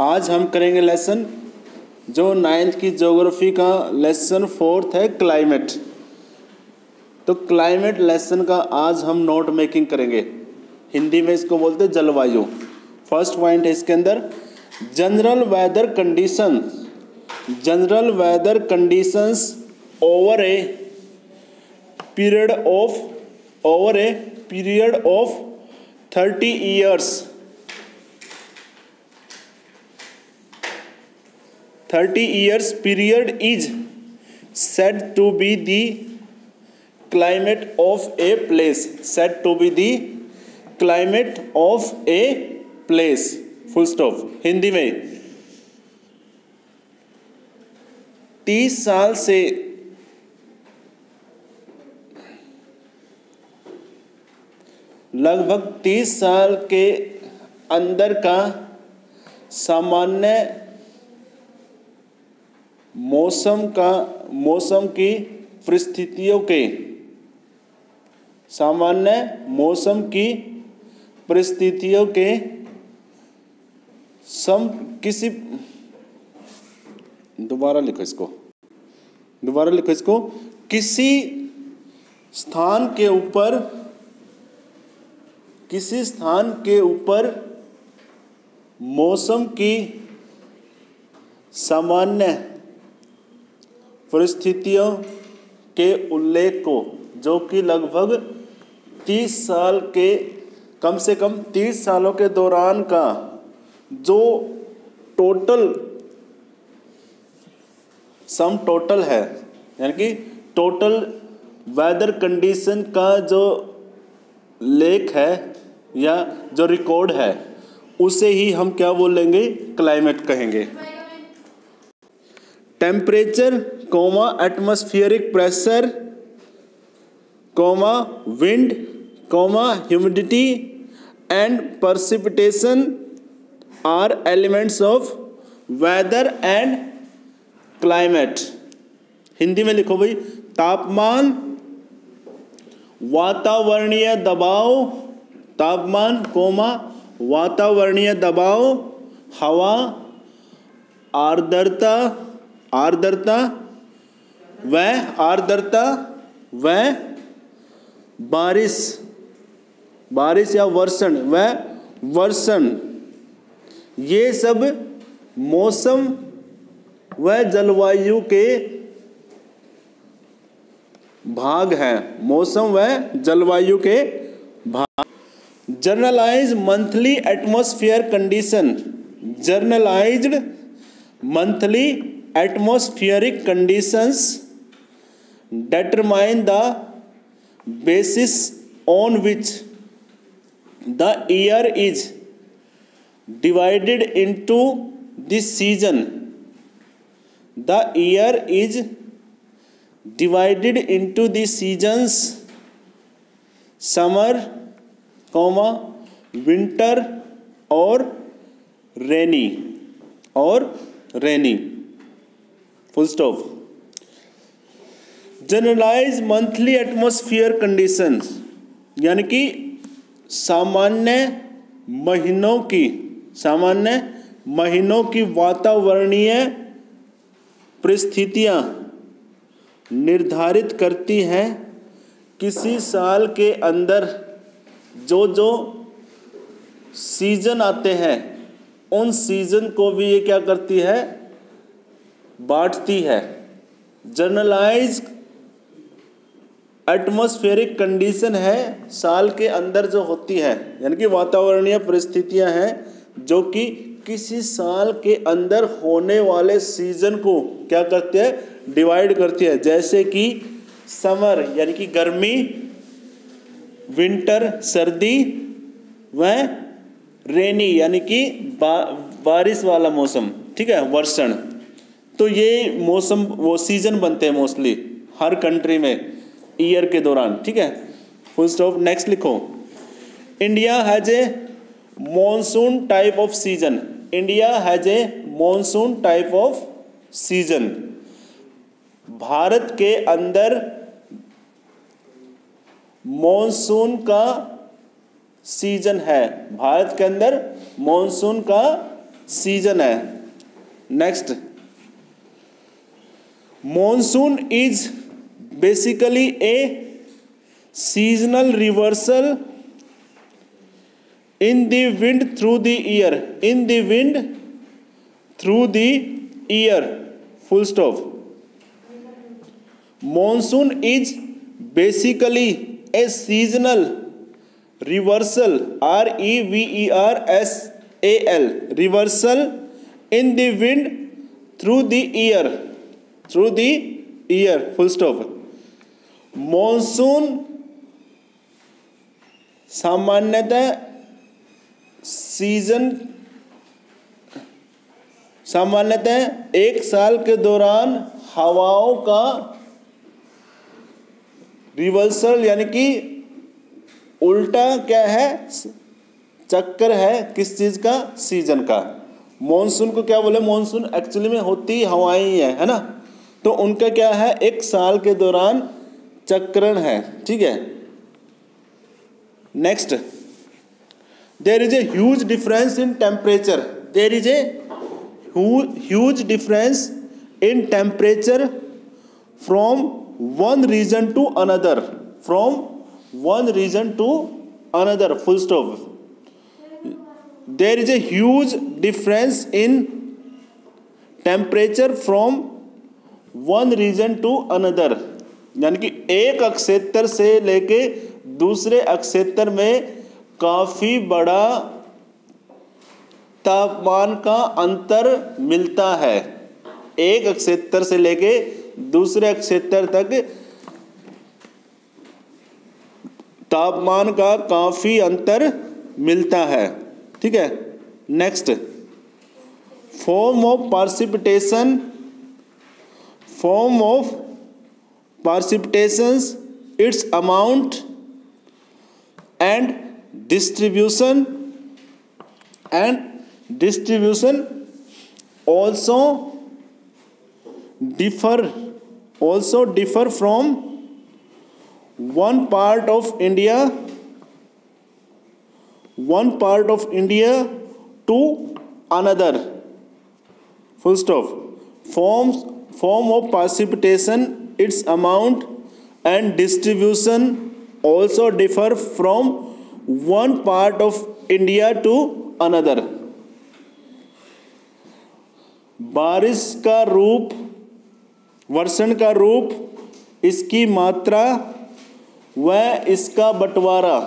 आज हम करेंगे लेसन जो 9th की ज्योग्राफी का लेसन 4th है, क्लाइमेट। तो क्लाइमेट लेसन का आज हम नोट मेकिंग करेंगे। हिंदी में इसको बोलते हैं जलवायु। फर्स्ट पॉइंट है इसके अंदर general weather conditions over a period of 30 years 30 years period is said to be the climate of a place, full stop। Hindi में 30 साल से लगभग 30 साल के अंदर का सामान्य मौसम की परिस्थितियों के किसी दोबारा लिखो इसको किसी स्थान के ऊपर मौसम की सामान्य परिस्थितियों के उल्लेख को, जो कि लगभग 30 साल के कम से कम 30 सालों के दौरान का जो टोटल है, यानी कि टोटल वेदर कंडीशन का जो लेख है या जो रिकॉर्ड है, उसे ही हम क्या बोलेंगे, क्लाइमेट कहेंगे। Temperature, atmospheric pressure, wind, humidity and precipitation are elements of weather and climate. Hindi में लिखो भाई, तापमान, वातावरणीय दबाव, हवा, आर्द्रता व बारिश या वर्षण, ये सब मौसम व जलवायु के भाग हैं। Generalized monthly atmospheric conditions determine the basis on which the year is divided into the season. The year is divided into the seasons summer, winter और rainy, full stop। Generalise monthly atmosphere conditions, यानी कि सामान्य महीनों की वातावरणीय परिस्थितियां निर्धारित करती हैं किसी साल के अंदर जो सीजन आते हैं, उन सीजन को भी ये क्या करती है, बांटती है। जनरलाइज एटमॉस्फेरिक कंडीशन है साल के अंदर जो होती है, यानी कि वातावरणीय परिस्थितियां हैं जो कि किसी साल के अंदर होने वाले सीजन को क्या करती है, डिवाइड करती है। जैसे कि समर यानी कि गर्मी, विंटर सर्दी व रेनी यानी कि बारिश वाला मौसम, ठीक है, वर्षण। तो ये मौसम वो सीजन बनते हैं मोस्टली हर कंट्री में ईयर के दौरान, ठीक है, फुल स्टॉप। नेक्स्ट लिखो, India has a monsoon type off season. Bharat के अंदर मॉनसून का सीजन है, भारत के अंदर मॉनसून का सीजन है। Next, monsoon is basically a seasonal reversal in the wind through the year, in the wind through the year, full stop. Monsoon is basically a seasonal reversal, REVERSAL, reversal in the wind through the year, full stop। Monsoon सामान्यतः एक साल के दौरान हवाओं का reversal यानी कि उल्टा क्या है, चक्कर है, किस चीज़ का, सीजन का। मॉनसून को क्या बोले, मॉनसून एक्चुअली में होती हवाएं ही है ना, तो उनका क्या है, एक साल के दौरान चक्रण है, ठीक है। Next, there is a huge difference in temperature, there is a huge difference in temperature from one region to another, from one region to another, full stop। there is a huge difference in temperature from one region to another, यानी कि एक अक्षेत्र से लेके दूसरे अक्षेत्र में काफ़ी बड़ा तापमान का अंतर मिलता है। एक अक्षेत्र से लेके दूसरे क्षेत्र तक तापमान का काफी अंतर मिलता है, ठीक है। Next, form of precipitations, its amount and distribution also differ from one part of India to another, full stop। form of precipitation, its amount and distribution also differ from one part of India to another। बारिश का रूप, वर्षण का रूप, इसकी मात्रा व इसका बंटवारा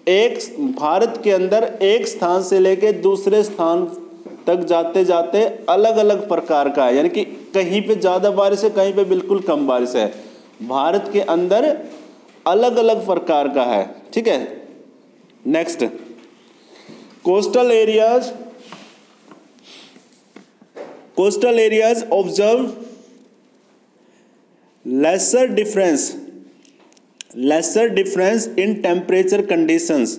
एक भारत के अंदर एक स्थान से लेकर दूसरे स्थान तक जाते जाते अलग अलग प्रकार का है, यानी कि कहीं पे ज़्यादा बारिश है, कहीं पे बिल्कुल कम बारिश है। भारत के अंदर अलग अलग प्रकार का है, ठीक है। Next, coastal areas observe lesser difference in temperature conditions।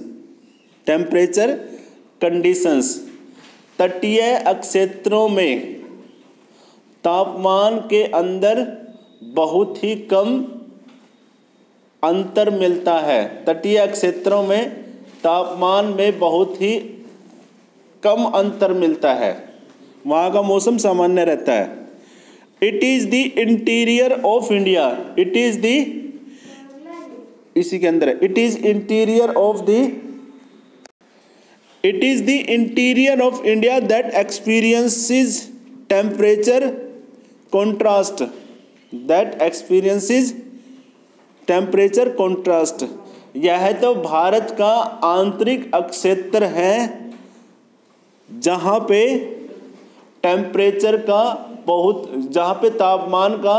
तटीय क्षेत्रों में तापमान के अंदर बहुत ही कम अंतर मिलता है। तटीय क्षेत्रों में तापमान में बहुत ही कम अंतर मिलता है, वहाँ का मौसम सामान्य रहता है। It is the interior of India, it is the, इसी के अंदर it is interior of India that experiences temperature contrast. यह तो भारत का आंतरिक क्षेत्र है जहाँ पे टेम्परेचर का जहाँ पे तापमान का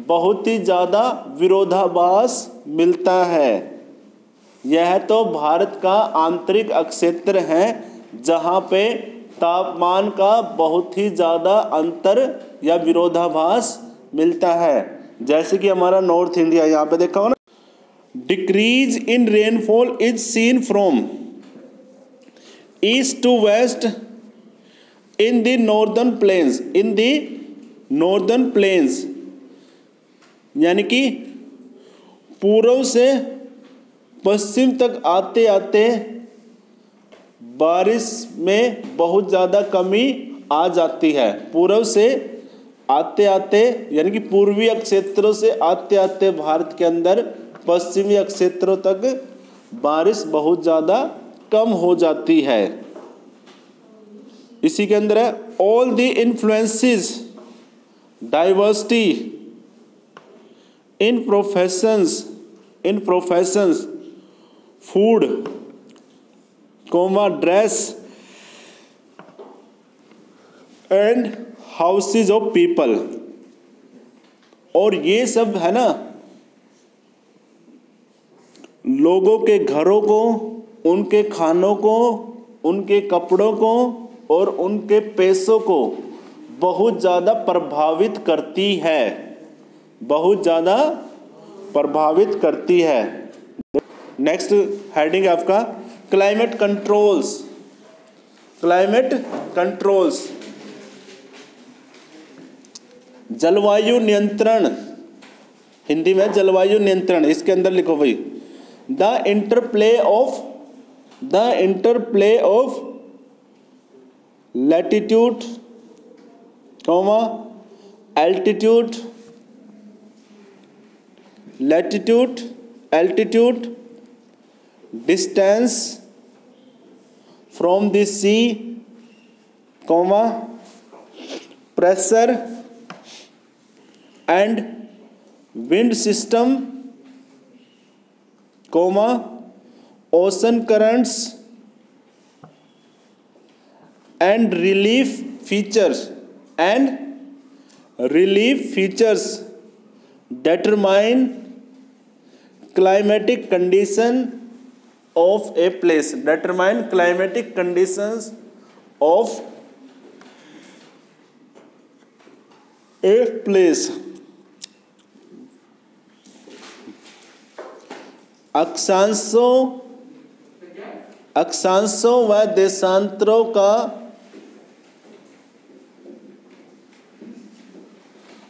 बहुत ही ज़्यादा विरोधाभास मिलता है। यह तो भारत का आंतरिक क्षेत्र है जहाँ पे तापमान का बहुत ही ज़्यादा अंतर या विरोधाभास मिलता है। जैसे कि हमारा नॉर्थ इंडिया, यहाँ पे देखा हो ना, decrease in rainfall is seen from east to west in the northern plains, यानी कि पूर्व से पश्चिम तक आते आते बारिश में बहुत ज़्यादा कमी आ जाती है। पूर्व से आते आते यानी कि पूर्वीय क्षेत्रों से आते आते भारत के अंदर पश्चिमी क्षेत्रों तक बारिश बहुत ज़्यादा कम हो जाती है। इसी के अंदर है all the influences diversity in professions food dress and houses of people. और ये सब है ना, लोगों के घरों को, उनके खानों को, उनके कपड़ों को और उनके पैसों को बहुत ज़्यादा प्रभावित करती है, बहुत ज़्यादा प्रभावित करती है। नेक्स्ट हेडिंग आपका क्लाइमेट कंट्रोल्स। क्लाइमेट कंट्रोल्स, जलवायु नियंत्रण, हिंदी में जलवायु नियंत्रण। इसके अंदर लिखो भाई the interplay of latitude altitude distance from the sea pressure and wind system ocean currents and relief features determine climatic condition of a place, determine climatic conditions of a place। अक्षांशों व देशांतरों का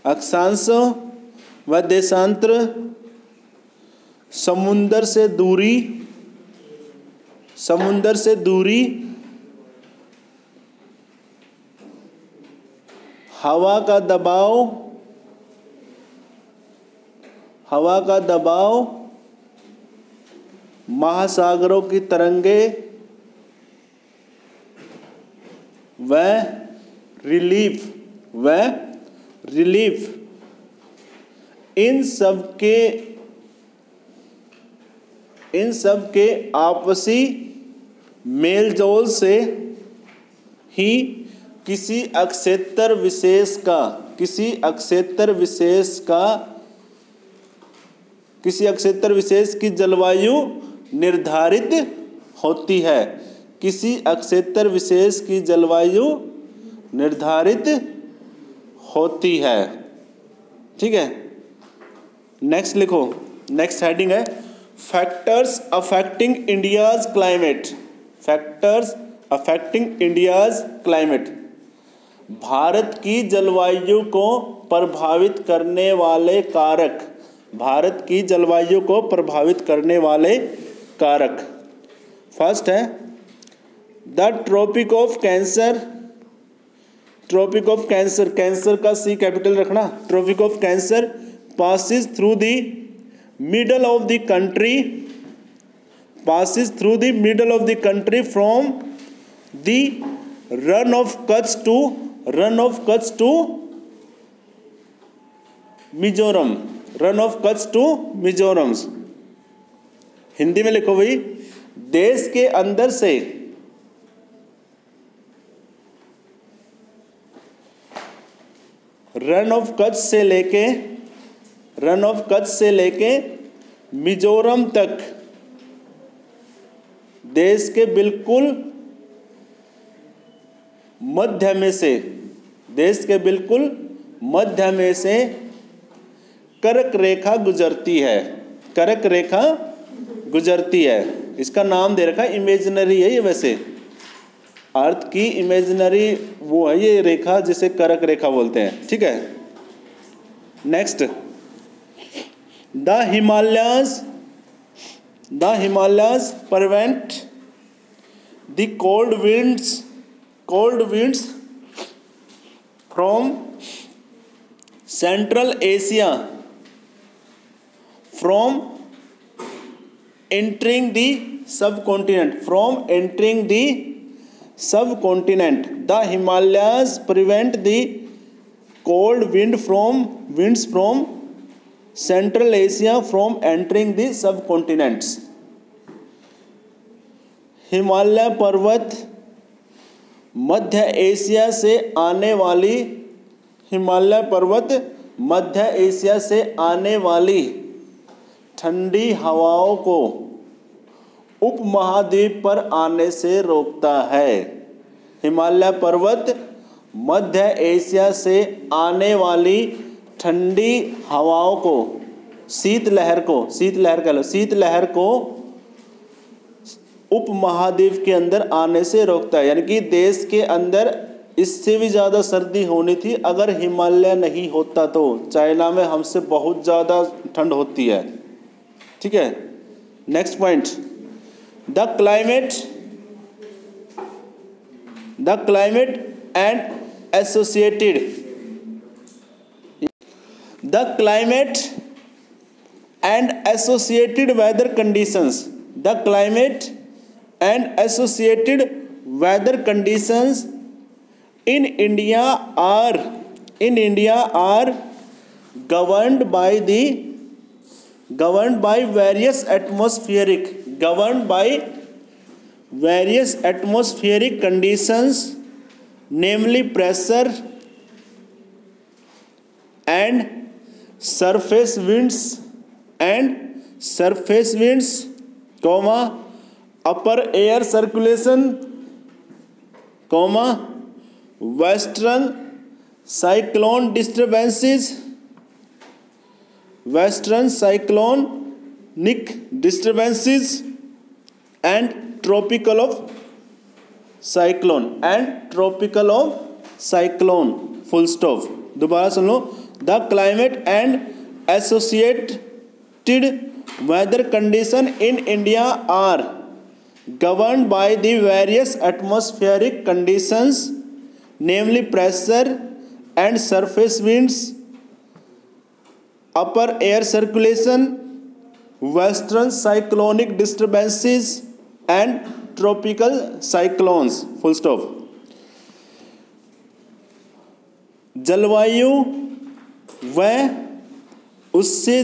अक्षांशों व देशांतर, समुंदर से दूरी, हवा का दबाव, महासागरों की तरंगे व रिलीफ इन सब के आपसी मेलजोल से ही किसी अक्षेत्र विशेष की जलवायु निर्धारित होती है। किसी अक्षेत्र विशेष की जलवायु निर्धारित होती है। ठीक है, नेक्स्ट लिखो। नेक्स्ट हेडिंग है factors affecting India's climate. Factors affecting India's climate, Bharat की जलवायु को प्रभावित करने वाले कारक। भारत की जलवायु को प्रभावित करने वाले कारक। फर्स्ट है the tropic of cancer. Tropic of cancer, cancer का सी कैपिटल रखना। Tropic of cancer passes through the middle of the country from the run of Kutch to Mizoram. Run of Kutch to Mizoram. Hindi में लिखो भाई, देश के अंदर से रन ऑफ कच्छ से लेके मिजोरम तक देश के बिल्कुल मध्य में से कर्क रेखा गुजरती है। इसका नाम दे रखा है, इमेजिनरी है ये, वैसे अर्थ की इमेजिनरी वो है ये रेखा जिसे कर्क रेखा बोलते हैं। ठीक है, next the Himalayas prevent the cold winds from Central Asia from entering the subcontinent. The Himalayas prevent the cold winds from Central Asia from entering the subcontinents. Himalaya पर्वत मध्य एशिया से आने वाली ठंडी हवाओं को उपमहाद्वीप पर आने से रोकता है। हिमालय पर्वत मध्य एशिया से आने वाली ठंडी हवाओं को, शीतलहर को उपमहाद्वीप के अंदर आने से रोकता है। यानी कि देश के अंदर इससे भी ज़्यादा सर्दी होनी थी अगर हिमालय नहीं होता तो। चाइना में हमसे बहुत ज़्यादा ठंड होती है। ठीक है, next point, the climate and associated weather conditions in India are governed by various atmospheric conditions, namely pressure and surface winds, upper air circulation, western cyclonic disturbances and tropical of cyclone, full stop। दोबारा सुन लो, the climate and associated weather condition in India are governed by the various atmospheric conditions, namely pressure and surface winds, upper air circulation, western cyclonic disturbances and tropical cyclones, full stop। जलवायु व उससे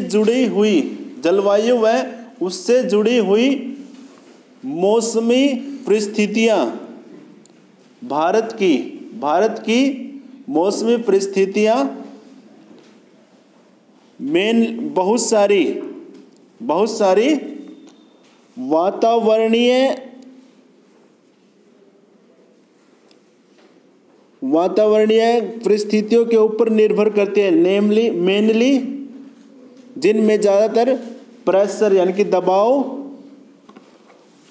जुड़ी हुई मौसमी परिस्थितियाँ, भारत की मौसमी परिस्थितियाँ बहुत सारी वातावरणीय परिस्थितियों के ऊपर निर्भर करते हैं। मेनली जिनमें ज़्यादातर प्रेशर यानी कि दबाव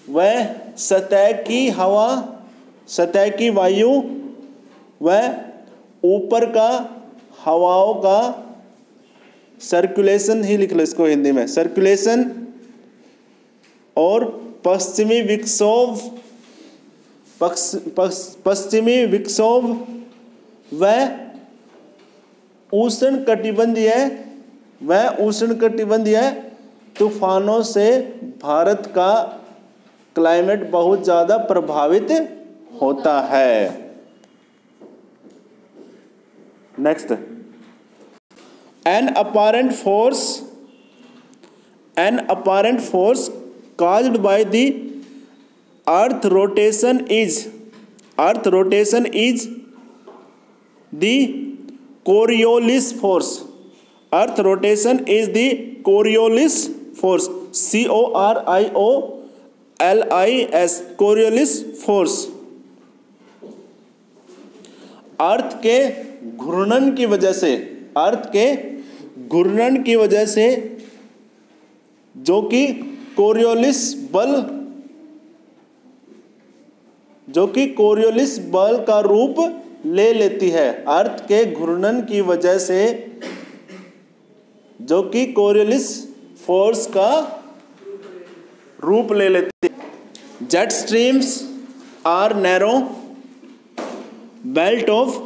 व सतह की वायु व ऊपर का हवाओं का सर्कुलेशन ही लिख लो इसको हिंदी में, सर्कुलेशन और पश्चिमी विक्षोभ व उष्णकटिबंधीय तूफानों से भारत का क्लाइमेट बहुत ज़्यादा प्रभावित होता है। Next, an apparent force caused by the earth rotation is the Coriolis force। Earth rotation is the Coriolis force, CORIOLIS, Coriolis force। अर्थ के घूर्णन की वजह से जो कि कोरियोलिस बल का रूप ले लेती है। अर्थ के घूर्णन की वजह से जो कि कोरियोलिस फोर्स का रूप ले लेती है। Jet are narrow belt of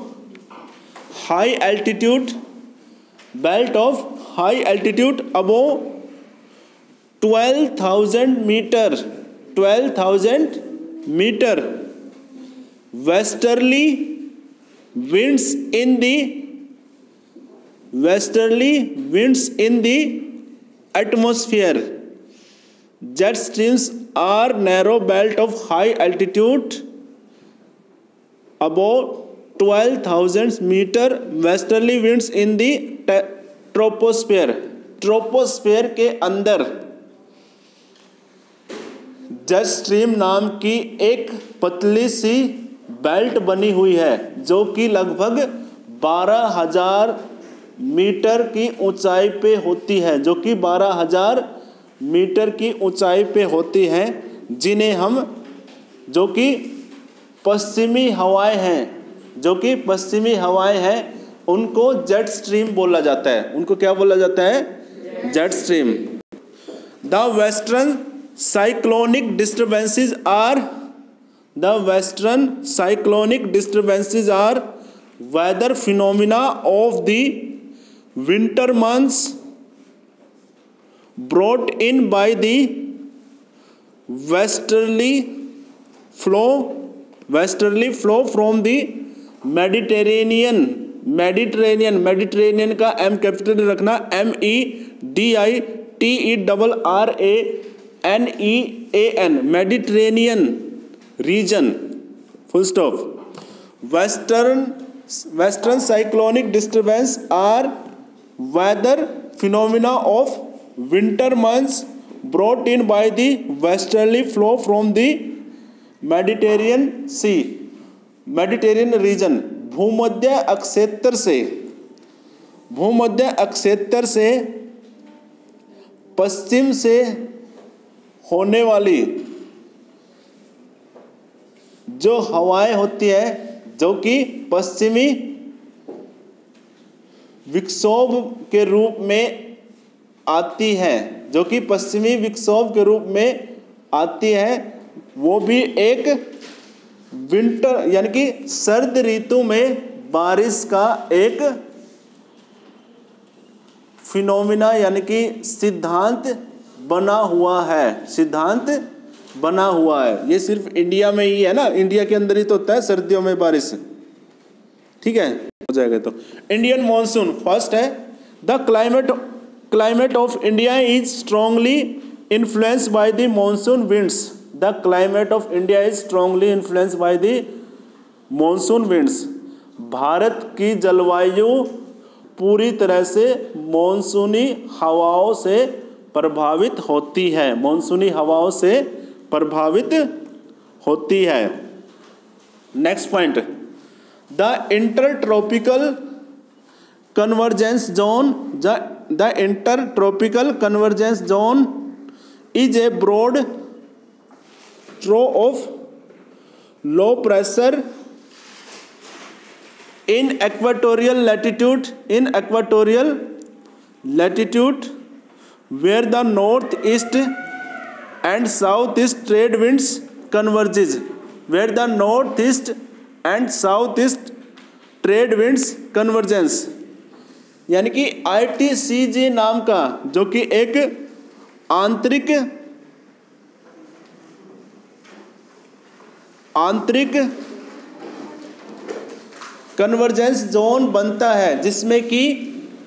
high altitude above 12,000 metre westerly winds in the atmosphere. Jet streams are narrow belt of high altitude above 12,000 meter westerly winds in the troposphere. Troposphere के अंदर jet stream नाम की एक पतली सी belt बनी हुई है जो कि लगभग 12,000 मीटर की ऊंचाई पे होती है, जिन्हें हम जो कि पश्चिमी हवाएं हैं उनको जेट स्ट्रीम बोला जाता है। उनको क्या बोला जाता है? Jet stream. The western cyclonic disturbances are weather phenomena of the winter months brought in by the westerly flow from the Mediterranean का M कैपिटल रखना, MEDITERRANEAN Mediterranean reason, full stop. Western cyclonic disturbance are weather phenomena of winter months brought in by the westerly flow from the Mediterranean region। भूमध्य अक्षेत्र से पश्चिम से होने वाली जो हवाएं होती है जो कि पश्चिमी विक्षोभ के रूप में आती है, वो भी एक विंटर यानी कि सर्द ऋतु में बारिश का एक फिनोमिना यानी कि सिद्धांत बना हुआ है। ये सिर्फ इंडिया में ही है ना, इंडिया के अंदर ही तो होता है सर्दियों में बारिश। ठीक है, हो जाएगा। तो इंडियन मॉनसून फर्स्ट है, the climate of India is strongly influenced by the monsoon winds. The climate of India is strongly influenced by the monsoon winds. Bharat की जलवायु पूरी तरह से मॉनसूनी हवाओं से प्रभावित होती है। Next point, the intertropical convergence zone is a broad trough of low pressure in equatorial latitude where the northeast and southeast trade winds converges, यानी कि ITCJ नाम का जो कि एक आंतरिक कन्वर्जेंस जोन बनता है जिसमें कि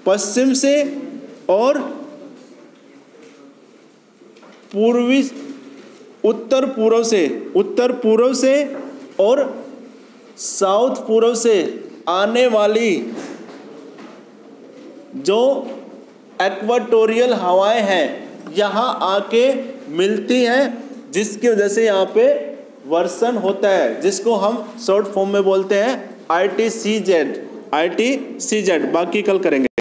पश्चिम से और उत्तर पूर्व से और साउथ पूर्व से आने वाली जो इक्वेटोरियल हवाएं हैं यहाँ आके मिलती हैं, जिसकी वजह से यहाँ पे वर्षण होता है, जिसको हम शॉर्ट फॉर्म में बोलते हैं ITCZ। बाकी कल करेंगे।